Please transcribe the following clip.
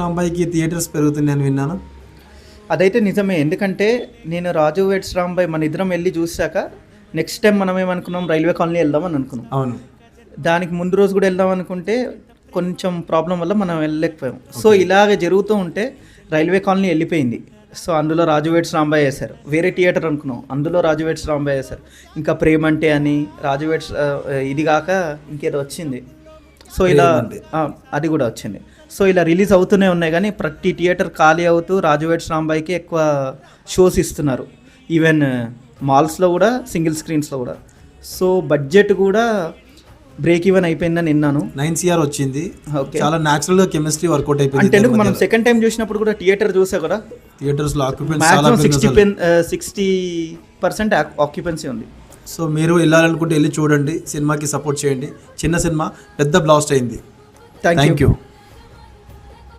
రాంబాయికి theatres పెరుగుతుంది అని విన్నాను. అదైతే నిజమే. ఎందుకంటే నేను రాజు వెడ్స్ రాంబాయ్ మన ఇద్దరం వెళ్ళి చూసాక నెక్స్ట్ టైం మనం ఏమనుకున్నాం, రైల్వే కాలనీ వెళ్దామని అనుకున్నాం. అవును, దానికి ముందు రోజు కూడా వెళ్దాం అనుకుంటే కొంచెం ప్రాబ్లం వల్ల మనం వెళ్ళలేకపోయాం. సో ఇలాగ జరుగుతూ ఉంటే రైల్వే కాలనీ వెళ్ళిపోయింది. సో అందులో రాజు వెడ్స్ రాంబాయ్ వేశారు. వేరే థియేటర్ అనుకున్నాం, అందులో రాజు వెడ్స్ రాంబాయ్ వేశారు. ఇంకా ప్రేమంటే అని రాజు వెడ్స్ ఇది కాక ఇంకేదో వచ్చింది. సో ఇలా అది కూడా వచ్చింది. సో ఇలా రిలీజ్ అవుతూనే ఉన్నాయి. కానీ ప్రతి థియేటర్ ఖాళీ అవుతూ రాజు వెడ్స్ రాంబాయ్కి ఎక్కువ షోస్ ఇస్తున్నారు. ఈవెన్ మాల్స్లో కూడా, సింగిల్ స్క్రీన్స్లో కూడా. సో బడ్జెట్ కూడా బ్రేక్ ఈవెన్ అయిపోయిందని విన్నాను. 9 CR వచ్చింది. చాలా న్యాచురల్గా కెమిస్ట్రీ వర్కౌట్ అయిపోయింది. అంటే మనం సెకండ్ టైం చూసినప్పుడు కూడా థియేటర్ చూసా కూడా థియేటర్స్లో మ్యాక్సిమం 60% ఆక్యుపెన్సీ ఉంది. సో మీరు వెళ్ళాలనుకుంటే వెళ్ళి చూడండి, సినిమాకి సపోర్ట్ చేయండి. చిన్న సినిమా పెద్ద బ్లాస్ట్ అయింది. Thank you.